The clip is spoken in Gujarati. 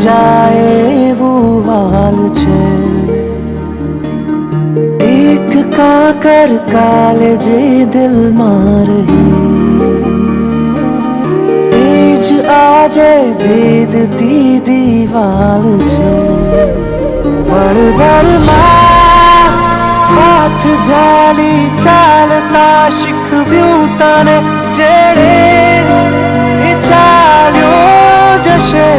જાય એવું વાલ છે. એક કાકર કાલે જે દિલમાં રહી, એ જ આજે ભેદતી દિવાલ છે. પળભરમાં હાથ ઝાલી ચાલતા શીખવ્યું તને, જેણે એ ચાલ્યો જશે.